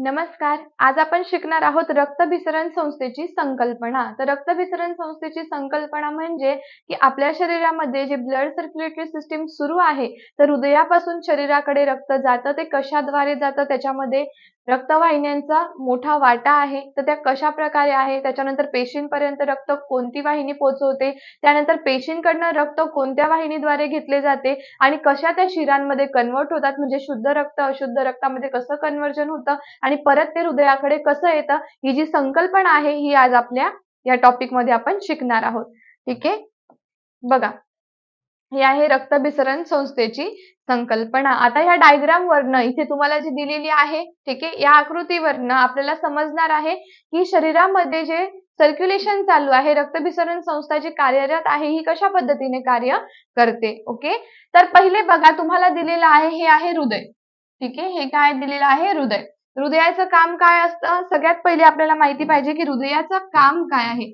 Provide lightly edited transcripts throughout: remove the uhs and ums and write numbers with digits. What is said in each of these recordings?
नमस्कार. आज आपण शिकणार आहोत रक्तभिसरण संस्थेची संकल्पना. तर रक्तभिसरण संस्थेची संकल्पना म्हणजे की आपल्या शरीरामध्ये जे ब्लड सर्क्युलेटरी सिस्टीम सुरू आहे, तर हृदयापासून शरीराकडे रक्त जातं, ते कशाद्वारे जातं, त्याच्यामध्ये रक्तवाहिन्यांचा मोठा वाटा आहे. तर त्या कशा प्रकारे आहे, त्याच्यानंतर पेशींपर्यंत रक्त कोणती वाहिनी पोहोचवते, त्यानंतर पेशींकडनं रक्त कोणत्या वाहिनीद्वारे घेतले जाते आणि कशा त्या शिरांमध्ये कन्व्हर्ट होतात, म्हणजे शुद्ध रक्त अशुद्ध रक्तामध्ये कसं कन्व्हर्जन होतं आणि परत ते हृदयाकडे कसं येतं, ही जी संकल्पना आहे ही आज आपल्या या टॉपिक मध्ये आपण शिकणार आहोत. ठीक आहे, बघा ही आहे रक्तभिसरण संस्थेची संकल्पना. आता ह्या डायग्राम वरनं इथे तुम्हाला जी दिलेली आहे, ठीक आहे, या आकृतीवरनं आपल्याला समजणार आहे की शरीरामध्ये जे सर्क्युलेशन चालू आहे, रक्तभिसरण संस्था जी कार्यरत आहे ही कशा पद्धतीने कार्य करते. ओके, तर पहिले बघा तुम्हाला दिलेलं आहे हे आहे हृदय. ठीक आहे, हे काय दिलेलं आहे, हृदय. हृदयाचं काम काय असतं, सगळ्यात पहिले आपल्याला माहिती पाहिजे की हृदयाचं काम काय आहे.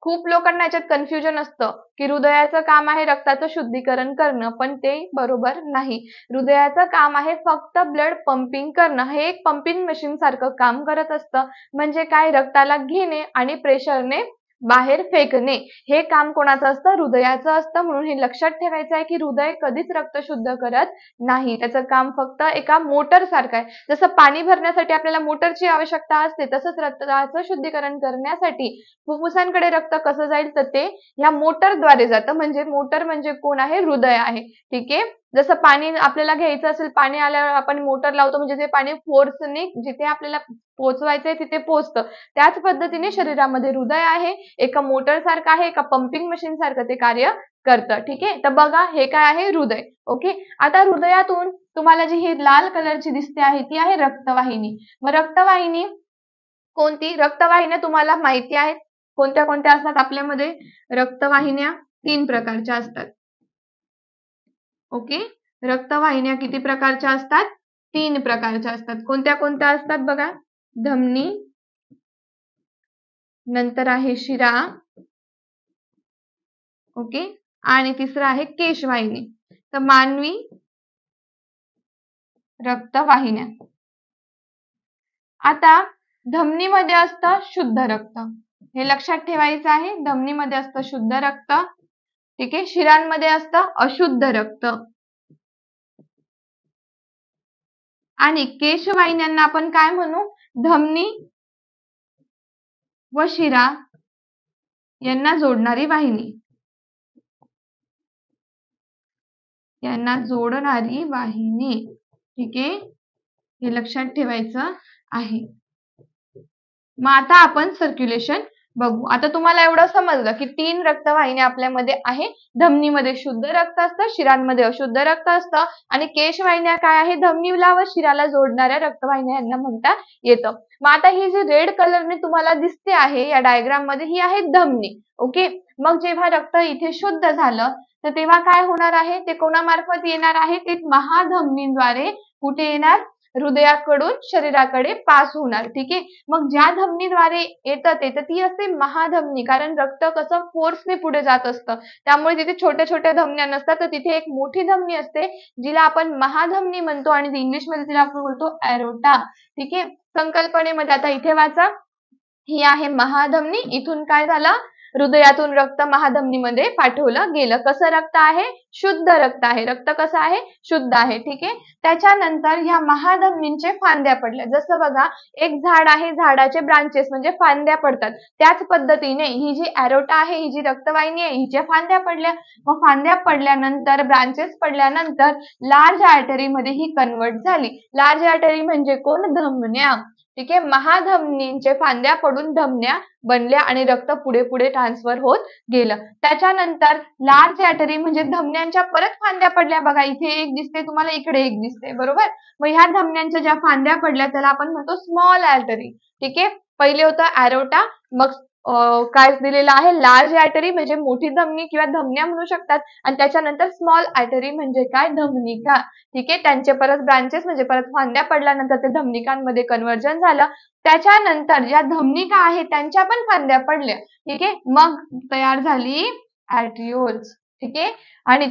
खूप लोकांना याच्यात कन्फ्युजन असतं की हृदयाचं काम आहे रक्ताचं शुद्धीकरण करणं, पण ते बरोबर नाही. हृदयाचं काम आहे फक्त ब्लड पंपिंग करणं. हे एक पंपिंग मशीन सारखं काम करत असतं. म्हणजे काय, रक्ताला घेणे आणि प्रेशरने बाहेर फेकणे, हे काम कोणाचं असतं, हृदयाचं असतं. म्हणून हे लक्षात ठेवायचं आहे की हृदय कधीच रक्त शुद्ध करत नाही. त्याचं काम फक्त एका मोटर सारखं आहे. जसं पाणी भरण्यासाठी आपल्याला मोटरची आवश्यकता असते, तसंच रक्ताचं शुद्धीकरण करण्यासाठी फुफ्फुसांकडे रक्त कसं जाईल, तर ते या मोटरद्वारे जातं. म्हणजे मोटर म्हणजे कोण आहे, हृदय आहे. ठीक आहे, जसं पाणी आपल्याला घ्यायचं असेल, पाणी आल्यावर आपण मोटर लावतो, म्हणजे ते पाणी फोर्सने जिथे आपल्याला पोहोचवायचंय तिथे पोहोचतं. त्याच पद्धतीने शरीरामध्ये हृदय आहे, एका मोटर सारखं आहे, एका पंपिंग मशीन सारखं ते कार्य करतं. ठीक आहे, तर बघा हे काय आहे, हृदय. ओके, आता हृदयातून तुम्हाला जी ही लाल कलरची दिसते आहे ती आहे रक्तवाहिनी. मग रक्तवाहिनी कोणती, रक्तवाहिन्या तुम्हाला माहिती आहेत कोणत्या कोणत्या असतात आपल्यामध्ये. रक्तवाहिन्या 3 प्रकारच्या असतात. ओके, रक्तवाहिन्या किती प्रकारच्या असतात, 3 प्रकारच्या असतात. कोणत्या कोणत्या असतात बघा, धमनी, नंतर आहे शिरा, ओके, आणि तिसरं आहे केशवाहिनी. तर मानवी रक्तवाहिन्या. आता धमनीमध्ये असतं शुद्ध रक्त, हे लक्षात ठेवायचं आहे. धमनीमध्ये असतं शुद्ध रक्त. ठीक आहे, शिरांमध्ये असतं अशुद्ध रक्त. आणि केशवाहिन्यांना आपण काय म्हणू, धमनी व शिरा यांना जोडणारी वाहिनी, यांना जोडणारी वाहिनी. ठीक आहे, हे लक्षात ठेवायचं आहे. मग आता आपण सर्क्युलेशन बघू. आता तुम्हाला एवढं समजलं की 3 रक्तवाहिन्या आपल्यामध्ये आहे. धमनीमध्ये शुद्ध रक्त असतं, शिरांमध्ये अशुद्ध रक्त असतं, आणि केशवाहिन्या काय आहे, धमनीला व शिराला जोडणाऱ्या रक्तवाहिन्या यांना म्हणता येतं. मग आता ही जी रेड कलरने तुम्हाला दिसते आहे या डायग्राम मध्ये, ही आहे धमनी. ओके, मग जेव्हा रक्त इथे शुद्ध झालं तर तेव्हा काय होणार आहे, ते कोणामार्फत येणार आहे, ते महाधमनीद्वारे कुठे येणार, हृदयाकडून शरीराकडे पास होणार. ठीक आहे, मग ज्या धमनीद्वारे येतं ते, तर ती असते महाधमनी. कारण रक्त कसं फोर्सने पुढे जात असतं, त्यामुळे तिथे छोट्या छोट्या धमन्या नसतात, तर तिथे एक मोठी धमनी असते जिला आपण महाधमनी म्हणतो, आणि इंग्लिश मध्ये तिला आपण बोलतो एरोटा. ठीक आहे, संकल्पनेमध्ये आता इथे वाचा, ही आहे महाधमनी. इथून काय झालं, हृदयातून रक्त महाधमनीमध्ये पाठवलं गेलं. कसं रक्त आहे, शुद्ध रक्त आहे. रक्त कसं आहे, शुद्ध आहे. ठीक आहे, त्याच्यानंतर ह्या महाधमनींचे फांद्या पडल्या. जसं बघा, एक झाड आहे, झाडाचे ब्रांचेस म्हणजे फांद्या पडतात, त्याच पद्धतीने ही जी एरोटा आहे, ही जी रक्तवाहिनी आहे, हिच्या फांद्या पडल्या. मग फांद्या पडल्यानंतर, ब्रांचेस पडल्यानंतर लार्ज आर्टरी मध्ये ही कन्वर्ट झाली. लार्ज आर्टरी म्हणजे कोण, धमन्या. ठीक आहे, महाधमनींचे फांद्या पडून धमन्या बनल्या आणि रक्त पुढे पुढे ट्रान्सफर होत गेलं. त्याच्यानंतर लार्ज आर्टरी म्हणजे धमन्यांच्या परत फांद्या पडल्या. बघा, इथे एक दिसते तुम्हाला, इकडे एक दिसते, बरोबर. मग ह्या धमन्यांच्या ज्या फांद्या पडल्या त्याला आपण म्हणतो स्मॉल आर्टरी. ठीक आहे, पहिले होतं एरोटा, मग काय दिलेलं आहे, लार्ज आर्टरी म्हणजे मोठी धमनी किंवा धमन्या म्हणू शकतात, आणि त्याच्यानंतर स्मॉल आर्टरी म्हणजे काय, धमनिका. ठीक आहे, त्यांचे परत ब्रांचेस म्हणजे परत फांद्या पडल्यानंतर ते धमनिकांमध्ये कन्वर्जन झालं. त्याच्यानंतर ज्या धमनिका आहेत त्यांच्या पण फांद्या पडल्या. ठीक आहे, मग तयार झाली आर्ट्रिओल्स. ठीक आहे, आणि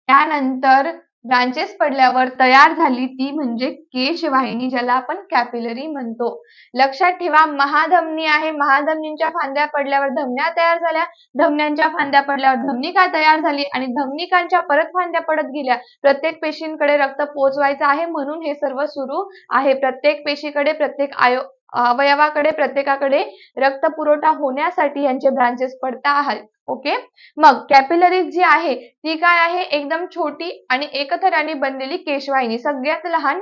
त्यानंतर ब्रांचेस पडल्यावर तयार झाली ती म्हणजे केशवाहिनी, ज्याला आपण कॅपिलरी म्हणतो. लक्षात ठेवा, महाधमनी आहे, महाधमनीच्या फांद्या पडल्यावर धमन्या तयार झाल्या, धमन्यांच्या फांद्या पडल्यावर धमनिका तयार झाली आणि धमनिकांच्या परत फांद्या पडत गेल्या. प्रत्येक पेशींकडे रक्त पोहोचवायचं आहे म्हणून हे सर्व सुरू आहे. प्रत्येक पेशीकडे, प्रत्येक अवयवाकडे, प्रत्येकाकडे रक्त पुरवठा होण्यासाठी यांचे ब्रांचेस पडता आहेत. ओके. मग कॅपिलरीज जी आहे ती काय आहे, एकदम छोटी आणि एकथराने बनलेली केशवाहिनी. सगळ्यात लहान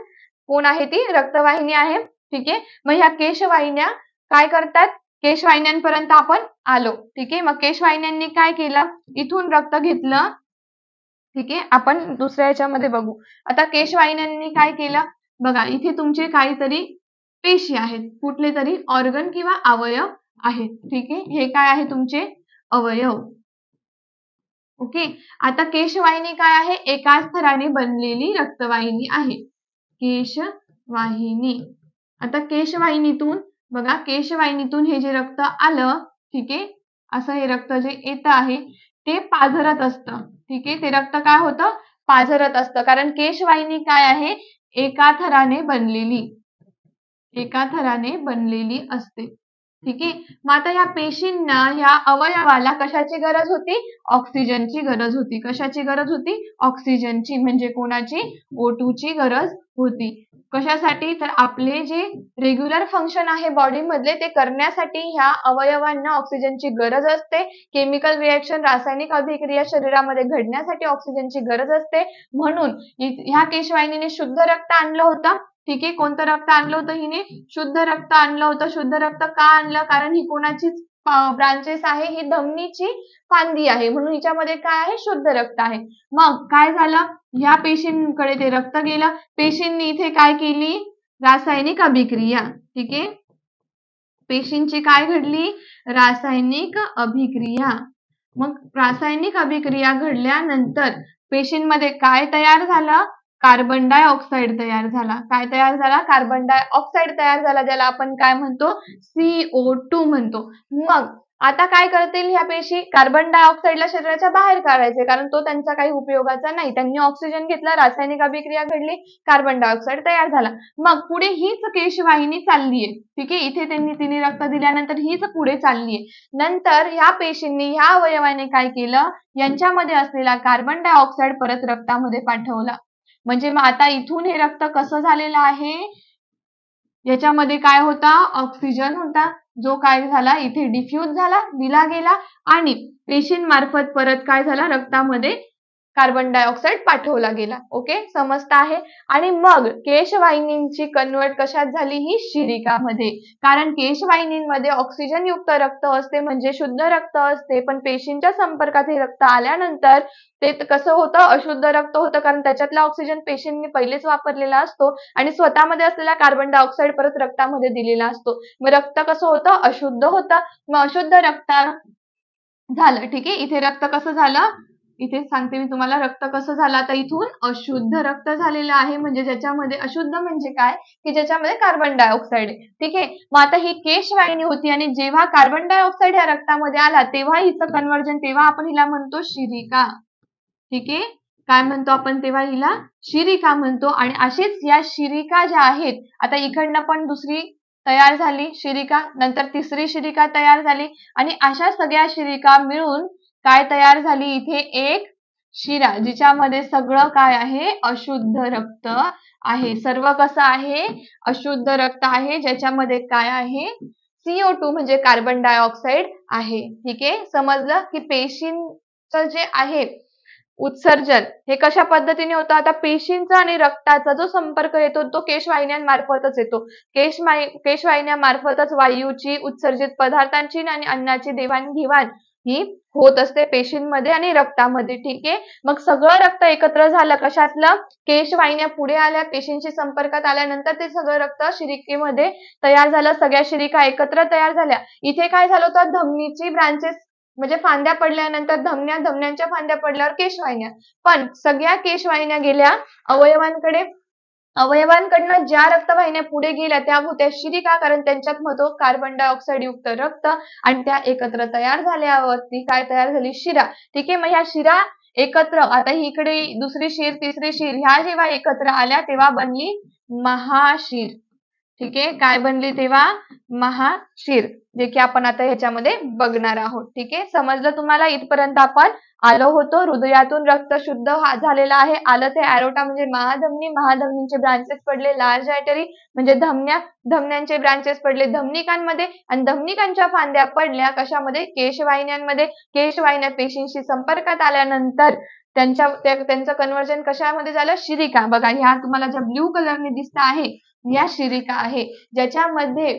कोण आहे, ती रक्तवाहिनी आहे. ठीक आहे. मग ह्या केशवाहिन्या काय करतात, केशवाहिन्यांपर्यंत आपण आलो. ठीक आहे. मग केशवाहिन्यांनी काय केलं, इथून रक्त घेतलं. ठीक आहे. आपण दुसऱ्या याच्यामध्ये बघू. आता केशवाहिन्यांनी काय केलं बघा, इथे तुमचे काहीतरी पेशी आहेत, कुठले तरी ऑर्गन किंवा अवयव आहेत. ठीक आहे. हे काय आहे, तुमचे अवयव. ओके. आता केशवाहिनी काय आहे, एकाच थराने बनलेली रक्तवाहिनी आहे, केशवाहिनी. आता केशवाहिनीतून बघा, केशवाहिनीतून हे जे रक्त आलं, ठीक आहे, असं हे रक्त जे येत आहे ते पाझरत असतं. ठीक आहे. ते रक्त काय होतं, पाझरत असतं, कारण केशवाहिनी काय आहे, एका थराने बनलेली असते. ठीक आहे. मग आता या पेशींना, या अवयवाला कशाची गरज होती, ऑक्सिजनची गरज होती. कशाची गरज होती, ऑक्सिजनची, म्हणजे कोणाची, O2 ची गरज होती. कशासाठी, तर आपले जे रेग्युलर फंक्शन आहे बॉडी मधले ते करण्यासाठी ह्या अवयवांना ऑक्सिजनची गरज असते. केमिकल रिएक्शन, रासायनिक अभिक्रिया शरीरामध्ये घडण्यासाठी ऑक्सिजनची गरज असते. म्हणून ह्या केशवाहिनीने शुद्ध रक्त आणलं होतं. ठीक आहे. कोणतं रक्त आणलं होतं, हिने शुद्ध रक्त आणलं होतं. शुद्ध रक्त का आणलं, कारण ही कोणाची ब्रांचेस आहे, ही धमनीची फांदी आहे, म्हणून हिच्यामध्ये काय आहे, शुद्ध रक्त आहे. मग काय झालं, ह्या पेशींकडे ते रक्त गेलं. पेशींनी इथे काय केली, रासायनिक अभिक्रिया. ठीक आहे. पेशींची काय घडली, रासायनिक अभिक्रिया. मग रासायनिक अभिक्रिया घडल्यानंतर पेशींमध्ये काय तयार झालं, कार्बन डायऑक्साइड तयार झाला. काय तयार झाला, कार्बन डायऑक्साइड तयार झाला, ज्याला आपण काय म्हणतो, CO2 म्हणतो. मग आता काय करतील ह्या पेशी, कार्बन डायऑक्साइडला शरीराच्या बाहेर काढायचे, कारण तो त्यांचा काही उपयोगाचा नाही. त्यांनी ऑक्सिजन घेतला, रासायनिक अभिक्रिया घडली, कार्बन डायऑक्साइड तयार झाला. मग पुढे हीच केशवाहिनी चाललीये. ठीक आहे. इथे तिने रक्त दिल्यानंतर हीच पुढे चाललीये. नंतर ह्या पेशींनी, ह्या अवयवाने काय केलं, यांच्यामध्ये असलेला कार्बन डायऑक्साइड परत रक्तामध्ये पाठवला. म्हणजे मग आता इथून हे रक्त कसं झालेलं आहे, याच्यामध्ये काय होता, ऑक्सिजन होता, जो काय झाला, इथे डिफ्यूज झाला, दिला गेला आणि पेशींमार्फत परत काय झाला, रक्तामध्ये कार्बन डायऑक्साइड पाठवला गेला. ओके, समजता आहे. आणि मग केशवाहिनींची कन्वर्ट कशात झाली, ही शिरिकामध्ये. कारण केशवाहिनींमध्ये ऑक्सिजन युक्त रक्त असते, म्हणजे शुद्ध रक्त असते, पण पेशींच्या संपर्कात हे रक्त आल्यानंतर ते कसं होतं, अशुद्ध रक्त होतं, कारण त्याच्यातला ऑक्सिजन पेशींनी पहिलेच वापरलेला असतो आणि स्वतःमध्ये असलेला कार्बन डायऑक्साइड परत रक्तामध्ये दिलेला असतो. मग रक्त कसं होतं, अशुद्ध होतं. मग अशुद्ध रक्त झालं. ठीक आहे. इथे रक्त कसं झालं, इथे सांगते मी तुम्हाला, रक्त कसं झालं, आता इथून अशुद्ध रक्त झालेलं आहे, म्हणजे ज्याच्यामध्ये, अशुद्ध म्हणजे काय, की ज्याच्यामध्ये कार्बन डायऑक्साइड आहे. ठीक आहे. मग आता ही केशवाहिनी होती आणि जेव्हा कार्बन डायऑक्साइड या रक्तामध्ये आला तेव्हा हिचं कन्वर्जन, तेव्हा आपण हिला म्हणतो शिरिका. ठीक आहे. काय म्हणतो आपण तेव्हा हिला, शिरिका म्हणतो. आणि अशीच या शिरिका ज्या आहेत, आता इकडनं पण दुसरी तयार झाली शिरिका, नंतर तिसरी शिरिका तयार झाली आणि अशा सगळ्या शिरिका मिळून काय तयार झाली, इथे एक शिरा, जिच्यामध्ये सगळं काय आहे, अशुद्ध रक्त आहे. सर्व कसं आहे, अशुद्ध रक्त आहे, ज्याच्यामध्ये काय आहे, CO2 म्हणजे कार्बन डायऑक्साइड आहे. ठीक आहे. समजलं की पेशींचं जे आहे उत्सर्जन हे कशा पद्धतीने होतं, आता पेशींचा आणि रक्ताचा जो संपर्क येतो तो केशवाहिन्यांमार्फतच येतो. केशवाहिन्यांमार्फतच वायूची, उत्सर्जित पदार्थांची आणि अन्नाची देवाणघेवाण ही होत असते पेशींमध्ये आणि रक्तामध्ये. ठीक आहे. मग सगळं रक्त एकत्र झालं, कशातलं, केशवाहिन्या पुढे आल्या, पेशींशी संपर्कात आल्यानंतर ते सगळं रक्त शिरिकेमध्ये तयार झालं, सगळ्या शिरिका एकत्र तयार झाल्या. इथे काय झालं होतं, धमनीची ब्रांचेस म्हणजे फांद्या पडल्यानंतर धमन्या, धमन्यांच्या फांद्या पडल्यावर केशवाहिन्या, पण सगळ्या केशवाहिन्या गेल्या अवयवांकडे. अवयवांकडनं ज्या रक्तवाहिन्या पुढे गेल्या त्या होत्या शिरिका, कारण त्यांच्यात होतं कार्बन डायऑक्साइड युक्त रक्त आणि त्या एकत्र तयार झाल्यावरती काय तयार झाली, शिरा. ठीक आहे. मग ह्या शिरा एकत्र आता ही इकडे दुसरी शिर तिसरी शिर ह्या जेव्हा एकत्र आल्या तेव्हा बनली महाशिर. ठीक आहे, काय बनली तेव्हा महाशिर, जे की आपण आता ह्याच्यामध्ये बघणार आहोत. ठीक आहे, समजलं तुम्हाला? इथपर्यंत आपण आलो होतो. हृदयातून रक्त शुद्ध झालेलं आहे. आलं ते ॲरोटा म्हणजे महाधमनी, महाधमनीचे ब्रांचेस पडले लार्ज आर्टरी म्हणजे धमन्या, धमन्यांचे ब्रांचेस पडले धमनिकांमध्ये आणि धमनिकांच्या फांद्या पडल्या कशामध्ये? केशवाहिन्यांमध्ये. केशवाहिन्या पेशींशी संपर्कात आल्यानंतर त्यांचं कन्व्हर्जन कशामध्ये झालं? शिरिका. बघा ह्या तुम्हाला ज्या ब्ल्यू कलरने दिसत आहे या शिरिका आहे, ज्याच्यामध्ये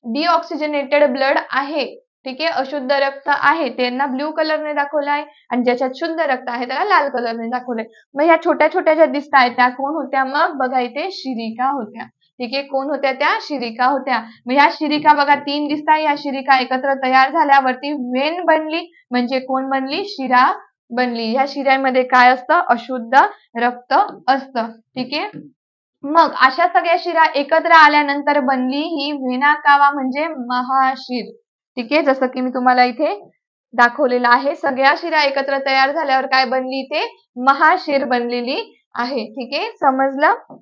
डिऑक्सिजनेटेड ब्लड आहे. ठीक आहे, अशुद्ध रक्त आहे त्यांना ब्ल्यू कलरने दाखवलं आहे आणि ज्याच्यात शुद्ध रक्त आहे त्याला लाल कलरने दाखवलंय. मग ह्या छोट्या छोट्या ज्या दिसत आहेत त्या कोण होत्या? मग बघा इथे शिरिका होत्या. ठीक आहे, कोण होत्या? त्या शिरिका होत्या. मग ह्या शिरिका बघा 3 दिसत आहे. या शिरिका एकत्र तयार झाल्यावरती वेन बनली, म्हणजे कोण बनली? शिरा बनली. ह्या शिऱ्यामध्ये काय असतं? अशुद्ध रक्त असतं. ठीक आहे, मग अशा सगळ्या शिरा एकत्र आल्यानंतर बनली ही व्हेना कावा म्हणजे महाशिर. ठीक आहे, जसं की मी तुम्हाला इथे दाखवलेलं आहे. सगळ्या शिरा एकत्र तयार झाल्यावर काय बनली? इथे महाशिर बनलेली आहे. ठीक आहे, समजलं?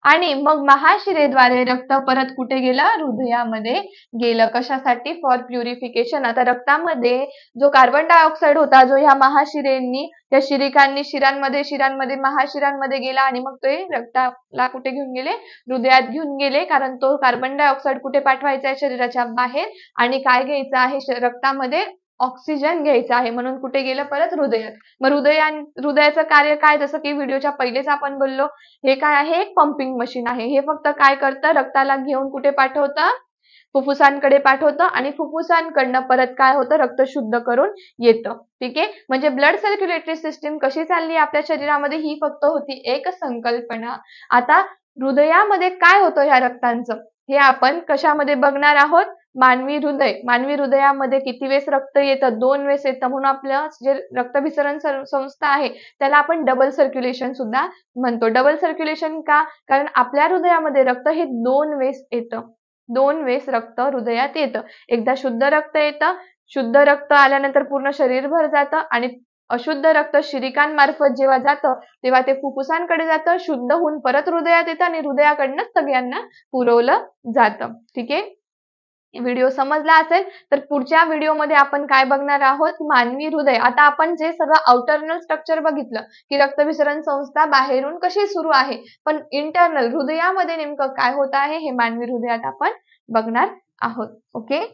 आणि मग महाशिरेद्वारे रक्त परत कुठे गेलं? हृदयामध्ये गेलं. कशासाठी? For purification. आता रक्तामध्ये जो कार्बन डायऑक्साईड होता जो ह्या महाशिरेंनी त्या शिरांमध्ये महाशिरांमध्ये गेला आणि मग ते रक्ताला कुठे घेऊन गेले? हृदयात घेऊन गेले. कारण तो कार्बन डायऑक्साईड कुठे पाठवायचा आहे? शरीराच्या बाहेर. आणि काय घ्यायचं आहे? रक्तामध्ये ऑक्सिजन घ्यायचा आहे, म्हणून कुठे गेलं? परत हृदयात. मग हृदयाचं कार्य काय? जसं की व्हिडिओच्या पहिलेच आपण बोललो, हे काय आहे? एक पंपिंग मशीन आहे. हे फक्त काय करतं? रक्ताला घेऊन कुठे पाठवतं? फुफ्फुसांकडे पाठवतं आणि फुफ्फुसांकडनं परत काय होतं? रक्त शुद्ध करून येतं. ठीक आहे, म्हणजे ब्लड सर्क्युलेटरी सिस्टीम कशी चालली आपल्या शरीरामध्ये ही फक्त होती एक संकल्पना. आता हृदयामध्ये काय होतं ह्या रक्तांचं हे आपण कशामध्ये बघणार आहोत? मानवी हृदय. मानवी हृदयामध्ये किती वेळेस रक्त येतं? 2 वेळेस येतं. म्हणून आपलं जे रक्तभिसरण संस्था आहे त्याला आपण डबल सर्क्युलेशन सुद्धा म्हणतो. डबल सर्क्युलेशन का? कारण आपल्या हृदयामध्ये रक्त हे 2 वेळेस येतं. 2 वेळेस रक्त हृदयात येतं. एकदा शुद्ध रक्त येतं. शुद्ध रक्त आल्यानंतर पूर्ण शरीरभर जातं आणि अशुद्ध रक्त शिरिकांमार्फत जेव्हा जातं तेव्हा ते फुफ्फुसांकडे जातं, शुद्ध होऊन परत हृदयात येतं आणि हृदयाकडनं सगळ्यांना पुरवलं जातं. ठीक आहे, व्हिडिओ समजला असेल तर पुढच्या व्हिडिओमध्ये आपण काय बघणार आहोत? मानवी हृदय. आता आपण जे सगळं आउटरनल स्ट्रक्चर बघितलं की रक्तभिसरण संस्था बाहेरून कशी सुरू आहे, पण इंटरनल हृदयामध्ये नेमकं काय होत आहे हे मानवी हृदयात आपण बघणार आहोत. ओके.